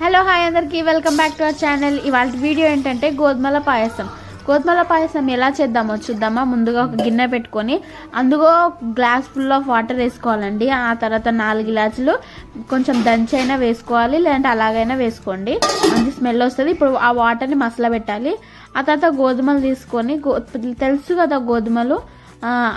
Hello hi అందరికీ welcome back to our channel. ఇవాళ video ఏంటంటే గోధుమల పాయసం ఎలా చేద్దామో చూద్దామా. ముందుగా ఒక గిన్నె పెట్టుకొని అందులో గ్లాస్ ఫుల్ ఆఫ్ వాటర్ వేసుకోవాలండి. ఆ తర్వాత 4 గ్లాసులు కొంచెం దంచైనా వేసుకోవాలి, లేదంటే అలాగైనా వేసుకోండి, మంచి స్మెల్ వస్తుంది. ఇప్పుడు ఆ వాటర్ని మసల పెట్టాలి. ఆ తర్వాత గోధుమలు తీసుకొని, తెలుసు కదా గోధుమలు,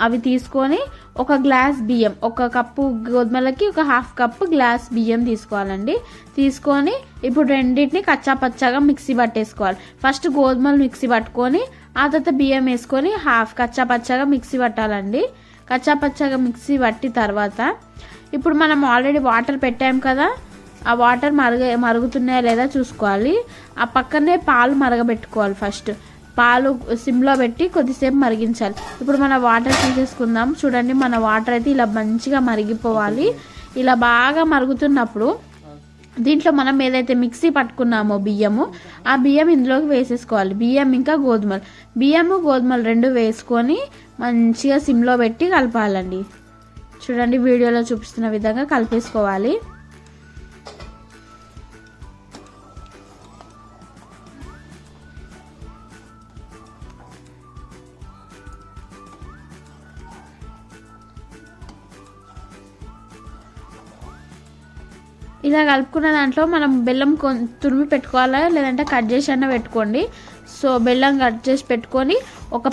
అవి తీసుకొని ఒక గ్లాస్ బియ్యం, ఒక కప్పు గోధుమలకి ఒక హాఫ్ కప్పు గ్లాస్ బియ్యం తీసుకోవాలండి. తీసుకొని ఇప్పుడు రెండింటిని కచ్చా పచ్చాగా మిక్సీ పట్టేసుకోవాలి. ఫస్ట్ గోధుమలు మిక్సీ పట్టుకొని ఆ తర్వాత బియ్యం వేసుకొని హాఫ్ కచ్చా పచ్చాగా మిక్సీ పట్టాలండి. కచ్చా పచ్చాగా మిక్సీ పట్టి తర్వాత ఇప్పుడు మనం ఆల్రెడీ వాటర్ పెట్టాం కదా, ఆ వాటర్ మరుగుతున్నాయా లేదా చూసుకోవాలి. ఆ పక్కనే పాలు మరగబెట్టుకోవాలి. ఫస్ట్ పాలు సిమ్లో పెట్టి కొద్దిసేపు మరిగించాలి. ఇప్పుడు మన వాటర్ తీసేసుకుందాం. చూడండి, మన వాటర్ అయితే ఇలా మంచిగా మరిగిపోవాలి. ఇలా బాగా మరుగుతున్నప్పుడు దీంట్లో మనం ఏదైతే మిక్సీ పట్టుకున్నామో బియ్యము, ఆ బియ్యం ఇందులోకి వేసేసుకోవాలి. బియ్యం ఇంకా గోధుమలు రెండు వేసుకొని మంచిగా సిమ్లో పెట్టి కలపాలండి. చూడండి, వీడియోలో చూపిస్తున్న విధంగా కలిపేసుకోవాలి. ఇలా కలుపుకున్న దాంట్లో మనం బెల్లం తురిమి పెట్టుకోవాలా, లేదంటే కట్ చేసి అన్న పెట్టుకోండి. సో బెల్లం కట్ చేసి పెట్టుకొని ఒక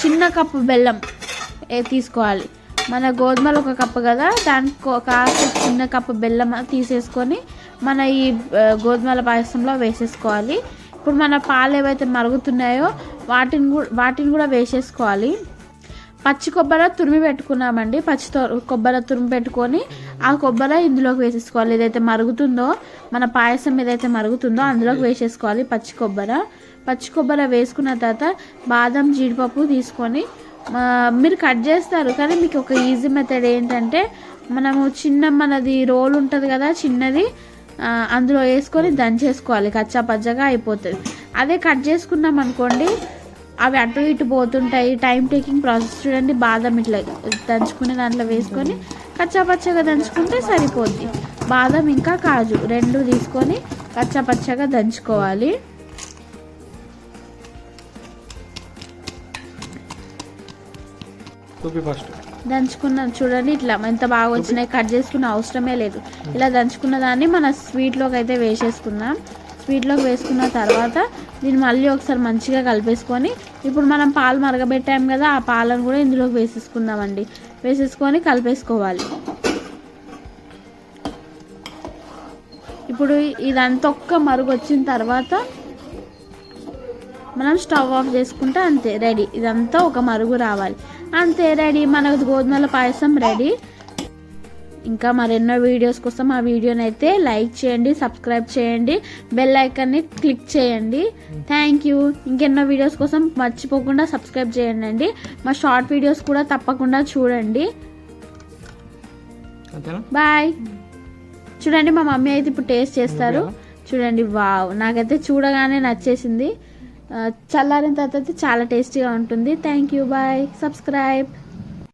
చిన్న కప్పు బెల్లం తీసుకోవాలి. మన గోధుమలు ఒక కప్పు కదా, దానికి ఒక చిన్న కప్పు బెల్లం తీసేసుకొని మన ఈ గోధుమల పాయసంలో వేసేసుకోవాలి. ఇప్పుడు మన పాలు ఏవైతే మరుగుతున్నాయో వాటిని కూడా వేసేసుకోవాలి. పచ్చి కొబ్బరి తురిమి పెట్టుకున్నామండి. కొబ్బరి తురిమి పెట్టుకొని ఆ కొబ్బరి ఇందులోకి వేసేసుకోవాలి. ఏదైతే మరుగుతుందో, మన పాయసం ఏదైతే మరుగుతుందో అందులోకి వేసేసుకోవాలి పచ్చి కొబ్బరి వేసుకున్న తర్వాత బాదం, జీడిపప్పు తీసుకొని మీరు కట్ చేస్తారు, కానీ మీకు ఒక ఈజీ మెథడ్ ఏంటంటే, మనది రోల్ ఉంటుంది కదా చిన్నది, అందులో వేసుకొని దంచేసుకోవాలి. కచ్చా పచ్చగా అయిపోతుంది. అదే కట్ చేసుకున్నాం అనుకోండి, అవి అటు ఇటు పోతుంటాయి, టైం టేకింగ్ ప్రాసెస్. చూడండి, బాదం ఇట్లా దంచుకునే దాంట్లో వేసుకొని కచ్చా పచ్చగా దంచుకుంటే సరిపోద్ది. బాదం ఇంకా కాజు రెండు తీసుకొని కచ్చా పచ్చగా దంచుకోవాలి. దంచుకున్న చూడండి, ఇట్లా ఎంత బాగా వచ్చినాయి. కట్ చేసుకున్న అవసరమే లేదు. ఇలా దంచుకున్న దాన్ని మన స్వీట్లోకి అయితే వేసేసుకుందాం. స్వీట్లోకి వేసుకున్న తర్వాత దీన్ని మళ్ళీ ఒకసారి మంచిగా కలిపేసుకొని, ఇప్పుడు మనం పాలు మరగబెట్టాం కదా, ఆ పాలను కూడా ఇందులోకి వేసేసుకుందామండి. వేసేసుకొని కలిపేసుకోవాలి. ఇప్పుడు ఇదంతా ఒక్క మరుగు వచ్చిన తర్వాత మనం స్టవ్ ఆఫ్ చేసుకుంటే అంతే, రెడీ. ఇదంతా ఒక మరుగు రావాలి, అంతే, రెడీ. మన గోధుమల పాయసం రెడీ. ఇంకా మరెన్నో వీడియోస్ కోసం ఆ వీడియోని అయితే లైక్ చేయండి, సబ్స్క్రైబ్ చేయండి, బెల్ ఐకాన్ని క్లిక్ చేయండి. Thank you. ఇంకెన్నో వీడియోస్ కోసం మర్చిపోకుండా సబ్స్క్రైబ్ చేయండి. మా షార్ట్ వీడియోస్ కూడా తప్పకుండా చూడండి. బాయ్. చూడండి, మా మమ్మీ అయితే ఇప్పుడు టేస్ట్ చేస్తారు. చూడండి, వావ్, నాకైతే చూడగానే నచ్చేసింది. చల్లారిన తర్వాత అయితే చాలా టేస్టీగా ఉంటుంది. Thank you. బాయ్. సబ్స్క్రైబ్.